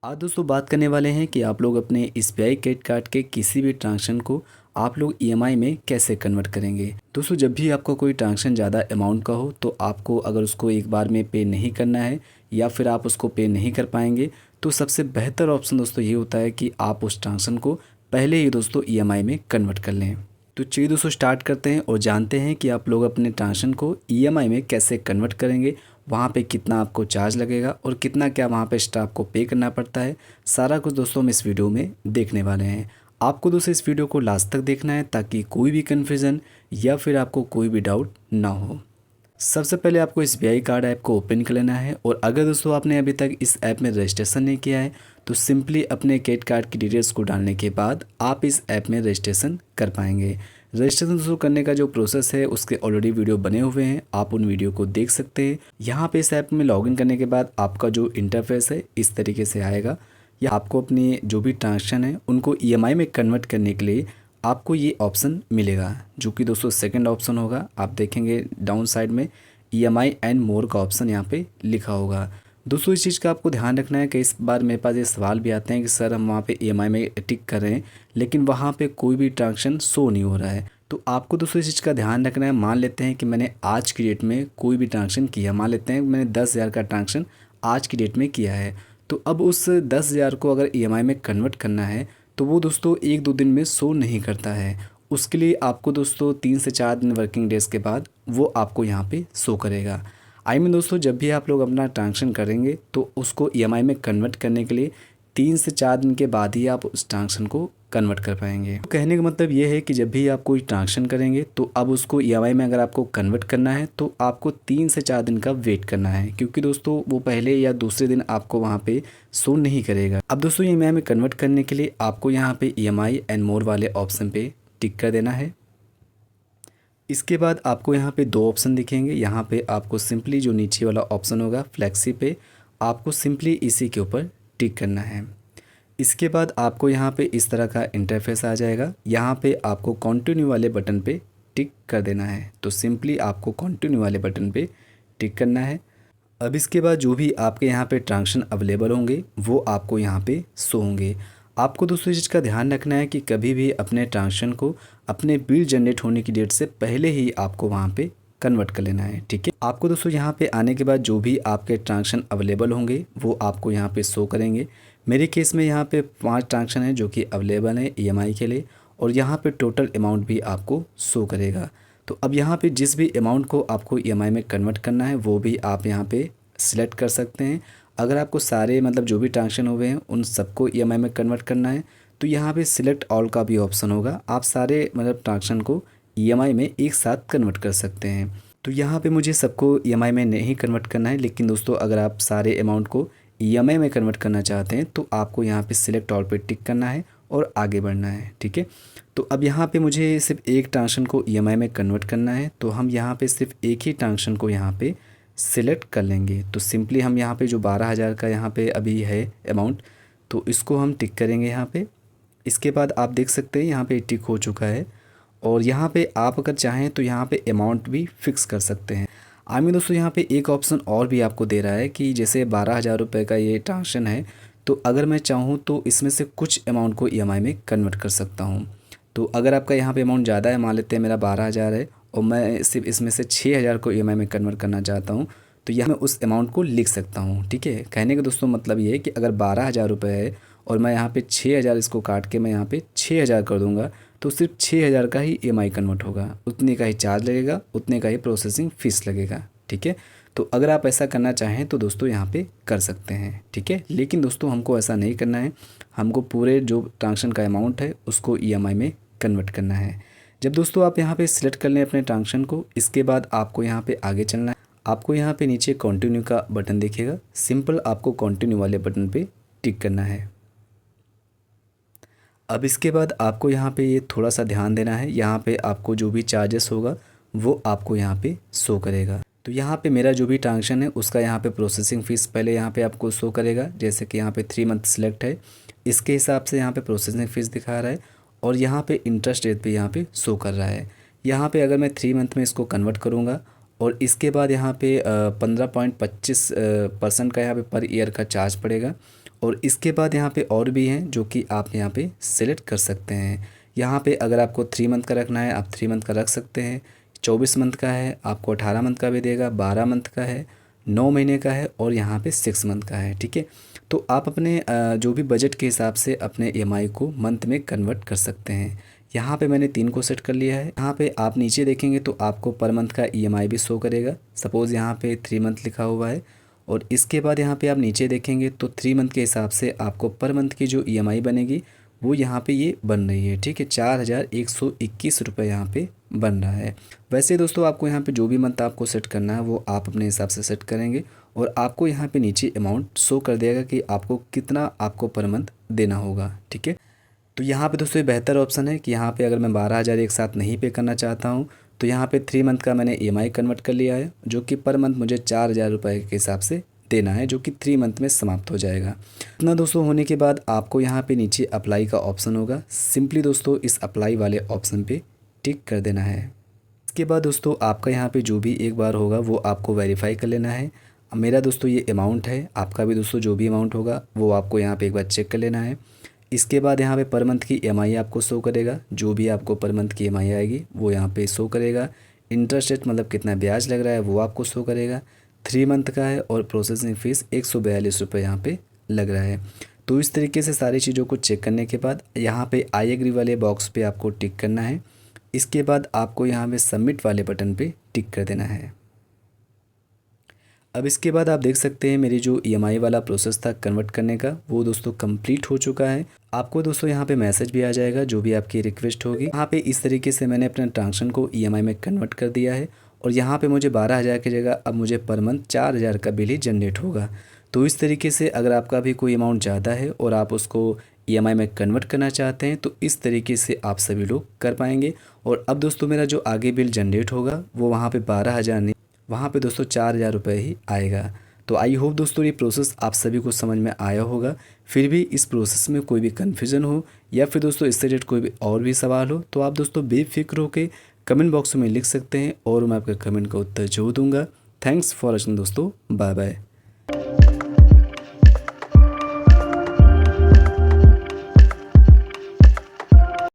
आज दोस्तों बात करने वाले हैं कि आप लोग अपने एसबीआई क्रेडिट कार्ड के किसी भी ट्रांजैक्शन को आप लोग ईएमआई में कैसे कन्वर्ट करेंगे। दोस्तों जब भी आपका कोई ट्रांजैक्शन ज़्यादा अमाउंट का हो तो आपको अगर उसको एक बार में पे नहीं करना है या फिर आप उसको पे नहीं कर पाएंगे तो सबसे बेहतर ऑप्शन दोस्तों ये होता है कि आप उस ट्रांजैक्शन को पहले ही दोस्तों ईएमआई में कन्वर्ट कर लें। तो चलिए दोस्तों स्टार्ट करते हैं और जानते हैं कि आप लोग अपने ट्रांजैक्शन को ईएमआई में कैसे कन्वर्ट करेंगे, वहाँ पे कितना आपको चार्ज लगेगा और कितना क्या वहाँ पे एक्स्ट्रा आपको पे करना पड़ता है। सारा कुछ दोस्तों हम इस वीडियो में देखने वाले हैं। आपको दोस्तों इस वीडियो को लास्ट तक देखना है ताकि कोई भी कन्फ्यूज़न या फिर आपको कोई भी डाउट ना हो। सबसे पहले आपको एसबीआई कार्ड ऐप को ओपन कर लेना है और अगर दोस्तों आपने अभी तक इस ऐप में रजिस्ट्रेशन नहीं किया है तो सिंपली अपने क्रेडिट कार्ड की डिटेल्स को डालने के बाद आप इस ऐप में रजिस्ट्रेशन कर पाएंगे। रजिस्ट्रेशन शुरू करने का जो प्रोसेस है उसके ऑलरेडी वीडियो बने हुए हैं, आप उन वीडियो को देख सकते हैं। यहाँ पे इस ऐप में लॉगिन करने के बाद आपका जो इंटरफेस है इस तरीके से आएगा। या आपको अपनी जो भी ट्रांजेक्शन है उनको ईएमआई में कन्वर्ट करने के लिए आपको ये ऑप्शन मिलेगा, जो कि दोस्तों सेकंड ऑप्शन होगा। आप देखेंगे डाउन साइड में ईएमआई एंड मोर का ऑप्शन यहाँ पे लिखा होगा। दोस्तों इस चीज़ का आपको ध्यान रखना है कि इस बार मेरे पास ये सवाल भी आते हैं कि सर हम वहाँ पे ईएमआई में टिक कर रहे हैं लेकिन वहाँ पे कोई भी ट्रांजेक्शन शो नहीं हो रहा है। तो आपको दोस्तों इस चीज़ का ध्यान रखना है। मान लेते हैं कि मैंने आज की डेट में कोई भी ट्रांजेक्शन किया, मान लेते हैं मैंने 10,000 का ट्रांजेक्शन आज की डेट में किया है, तो अब उस 10,000 को अगर ईएमआई में कन्वर्ट करना है तो वो दोस्तों 1-2 दिन में शो नहीं करता है। उसके लिए आपको दोस्तों 3 से 4 दिन वर्किंग डेज़ के बाद वो आपको यहाँ पे शो करेगा। दोस्तों जब भी आप लोग अपना ट्रांजेक्शन करेंगे तो उसको ईएमआई में कन्वर्ट करने के लिए 3 से 4 दिन के बाद ही आप उस ट्रांजेक्शन को कन्वर्ट कर पाएंगे। तो कहने का मतलब ये है कि जब भी आप कोई ट्रांजेक्शन करेंगे तो अब उसको ईएमआई में अगर आपको कन्वर्ट करना है तो आपको 3 से 4 दिन का वेट करना है, क्योंकि दोस्तों वो पहले या दूसरे दिन आपको वहाँ पे शो नहीं करेगा। अब दोस्तों ईएमआई में कन्वर्ट करने के लिए आपको यहाँ पे ईएमआई एंड मोर वाले ऑप्शन पे टिक कर देना है। इसके बाद आपको यहाँ पे 2 ऑप्शन दिखेंगे। यहाँ पे आपको सिंपली जो नीचे वाला ऑप्शन होगा फ्लेक्सी पे, आपको सिंपली इसी के ऊपर टिक करना है। इसके बाद आपको यहाँ पे इस तरह का इंटरफेस आ जाएगा। यहाँ पे आपको कंटिन्यू वाले बटन पे टिक कर देना है। तो सिंपली आपको कंटिन्यू वाले बटन पे टिक करना है। अब इसके बाद जो भी आपके यहाँ पे ट्रांजेक्शन अवेलेबल होंगे वो आपको यहाँ पे शो होंगे। आपको दोस्तों इस चीज़ का ध्यान रखना है कि कभी भी अपने ट्रांजेक्शन को अपने बिल जनरेट होने की डेट से पहले ही आपको वहाँ पे कन्वर्ट कर लेना है, ठीक है। आपको दोस्तों यहाँ पे आने के बाद जो भी आपके ट्रांजेक्शन अवेलेबल होंगे वो आपको यहाँ पे शो करेंगे। मेरे केस में यहाँ पे 5 ट्रांजेक्शन है जो कि अवेलेबल है ईएमआई के लिए, और यहाँ पे टोटल अमाउंट भी आपको शो करेगा। तो अब यहाँ पे जिस भी अमाउंट को आपको ईएमआई में कन्वर्ट करना है वो भी आप यहाँ पे सिलेक्ट कर सकते हैं। अगर आपको सारे मतलब जो भी ट्रांजेक्शन हुए हैं उन सबको ईएमआई में कन्वर्ट करना है तो यहाँ पे सिलेक्ट ऑल का भी ऑप्शन होगा। आप सारे मतलब ट्रांजेक्शन को ईएमआई में एक साथ कन्वर्ट कर सकते हैं। तो यहाँ पे मुझे सबको ईएमआई में नहीं कन्वर्ट करना है, लेकिन दोस्तों अगर आप सारे अमाउंट को ईएमआई में कन्वर्ट करना चाहते हैं तो आपको यहाँ पे सिलेक्ट ऑल पे टिक करना है और आगे बढ़ना है, ठीक है। तो अब यहाँ पे मुझे सिर्फ एक ट्रांजेक्शन को ईएमआई में कन्वर्ट करना है, तो हम यहाँ पे सिर्फ एक ही ट्रांजेक्शन को यहाँ पे सिलेक्ट कर लेंगे। तो सिंपली हम यहाँ पे जो 12,000 का यहाँ पे अभी है अमाउंट, तो इसको हम टिक करेंगे यहाँ पे। इसके बाद आप देख सकते हैं यहाँ पे टिक हो चुका है, और यहाँ पे आप अगर चाहें तो यहाँ पे अमाउंट भी फिक्स कर सकते हैं। दोस्तों यहाँ पे एक ऑप्शन और भी आपको दे रहा है कि जैसे 12,000 रुपये का ये ट्रांजेक्शन है, तो अगर मैं चाहूँ तो इसमें से कुछ अमाउंट को ईएमआई में कन्वर्ट कर सकता हूँ। तो अगर आपका यहाँ पे अमाउंट ज़्यादा है, मान लेते हैं मेरा 12,000 है और मैं सिर्फ इसमें से 6,000 को ईएमआई में कन्वर्ट करना चाहता हूँ, तो यहाँ मैं उस अमाउंट को लिख सकता हूँ, ठीक है। कहने का दोस्तों मतलब ये है कि अगर 12,000 रुपये है और मैं यहाँ पे 6,000 इसको काट के मैं यहाँ पे 6,000 कर दूँगा तो सिर्फ 6,000 का ही ईएमआई कन्वर्ट होगा, उतने का ही चार्ज लगेगा, उतने का ही प्रोसेसिंग फ़ीस लगेगा, ठीक है। तो अगर आप ऐसा करना चाहें तो दोस्तों यहाँ पे कर सकते हैं, ठीक है। लेकिन दोस्तों हमको ऐसा नहीं करना है, हमको पूरे जो ट्रांजेक्शन का अमाउंट है उसको ईएमआई में कन्वर्ट करना है। जब दोस्तों आप यहाँ पे सिलेक्ट कर लें अपने ट्रांजेक्शन को, इसके बाद आपको यहाँ पे आगे चलना है। आपको यहाँ पे नीचे कंटिन्यू का बटन दिखेगा, सिंपल आपको कंटिन्यू वाले बटन पे टिक करना है। अब इसके बाद आपको यहाँ पे ये थोड़ा सा ध्यान देना है, यहाँ पे आपको जो भी चार्जेस होगा वो आपको यहाँ पे शो करेगा। तो यहाँ पे मेरा जो भी ट्रांजेक्शन है उसका यहाँ पे प्रोसेसिंग फ़ीस पहले यहाँ पे आपको शो करेगा। जैसे कि यहाँ पे 3 मंथ सिलेक्ट है, इसके हिसाब से यहाँ पे प्रोसेसिंग फ़ीस दिखा रहा है, और यहाँ पे इंटरेस्ट रेट भी यहाँ पे शो कर रहा है। यहाँ पे अगर मैं 3 मंथ में इसको कन्वर्ट करूँगा और इसके बाद यहाँ पे 15.25% का यहाँ पे पर ईयर का चार्ज पड़ेगा, और इसके बाद यहाँ पे और भी हैं जो कि आप यहाँ पे सेलेक्ट कर सकते हैं। यहाँ पे अगर आपको 3 मंथ का रखना है आप 3 मंथ का रख सकते हैं, 24 मंथ का है आपको 18 मंथ का भी देगा, 12 मंथ का है, 9 महीने का है और यहाँ पे 6 मंथ का है। ठीक है, तो आप अपने जो भी बजट के हिसाब से अपने ईएमआई को मंथ में कन्वर्ट कर सकते हैं। यहाँ पे मैंने 3 को सेट कर लिया है। यहाँ पे आप नीचे देखेंगे तो आपको पर मंथ का ईएमआई भी शो करेगा। सपोज़ यहाँ पे 3 मंथ लिखा हुआ है और इसके बाद यहाँ पे आप नीचे देखेंगे तो 3 मंथ के हिसाब से आपको पर मंथ की जो ईएमआई बनेगी वो यहाँ पे ये बन रही है। ठीक है, 4121 रुपये यहाँ पे बन रहा है। वैसे दोस्तों आपको यहाँ पे जो भी मंथ आपको सेट करना है वो आप अपने हिसाब से सेट करेंगे और आपको यहाँ पे नीचे अमाउंट शो कर देगा कि आपको कितना आपको पर मंथ देना होगा। ठीक है, तो यहाँ पे दोस्तों ये बेहतर ऑप्शन है कि यहाँ पे अगर मैं 12,000 एक साथ नहीं पे करना चाहता हूँ तो यहाँ पे 3 मंथ का मैंने ईएमआई कन्वर्ट कर लिया है, जो कि पर मंथ मुझे 4,000 रुपये के हिसाब से देना है, जो कि 3 मंथ में समाप्त हो जाएगा। इतना दोस्तों होने के बाद आपको यहाँ पे नीचे अप्लाई का ऑप्शन होगा। सिंपली दोस्तों इस अप्लाई वाले ऑप्शन पे टिक कर देना है। इसके बाद दोस्तों आपका यहाँ पे जो भी एक बार होगा वो आपको वेरीफाई कर लेना है। अब मेरा दोस्तों ये अमाउंट है, आपका भी दोस्तों जो भी अमाउंट होगा वो आपको यहाँ पे एक बार चेक कर लेना है। इसके बाद यहाँ पे पर मंथ की ईएमआई आपको शो करेगा, जो भी आपको पर मंथ की ईएमआई आएगी वो यहाँ पे शो करेगा। इंटरेस्ट रेट मतलब कितना ब्याज लग रहा है वो आपको शो करेगा। 3 मंथ का है और प्रोसेसिंग फ़ीस 142 रुपये यहाँ पे लग रहा है। तो इस तरीके से सारी चीज़ों को चेक करने के बाद यहाँ पे आई एग्री वाले बॉक्स पे आपको टिक करना है। इसके बाद आपको यहाँ पे सबमिट वाले बटन पे टिक कर देना है। अब इसके बाद आप देख सकते हैं मेरी जो ईएमआई वाला प्रोसेस था कन्वर्ट करने का वो दोस्तों कंप्लीट हो चुका है। आपको दोस्तों यहाँ पे मैसेज भी आ जाएगा जो भी आपकी रिक्वेस्ट होगी। यहाँ पे इस तरीके से मैंने अपने ट्रांजेक्शन को ईएमआई में कन्वर्ट कर दिया है और यहाँ पे मुझे 12,000 की जगह अब मुझे पर मंथ 4,000 का बिल ही जनरेट होगा। तो इस तरीके से अगर आपका भी कोई अमाउंट ज़्यादा है और आप उसको ईएमआई में कन्वर्ट करना चाहते हैं तो इस तरीके से आप सभी लोग कर पाएंगे। और अब दोस्तों मेरा जो आगे बिल जनरेट होगा वो वहाँ पे 12,000 नहीं, वहाँ पे दोस्तों 4,000 रुपये ही आएगा। तो आई होप दोस्तों ये प्रोसेस आप सभी को समझ में आया होगा। फिर भी इस प्रोसेस में कोई भी कन्फ्यूज़न हो या फिर दोस्तों इससे रिलेटेड कोई भी और भी सवाल हो तो आप दोस्तों बेफिक्र होकर कमेंट बॉक्स में लिख सकते हैं और मैं आपके कमेंट का उत्तर जरूर दूंगा। थैंक्स फॉर वॉचिंग दोस्तों, बाय बाय।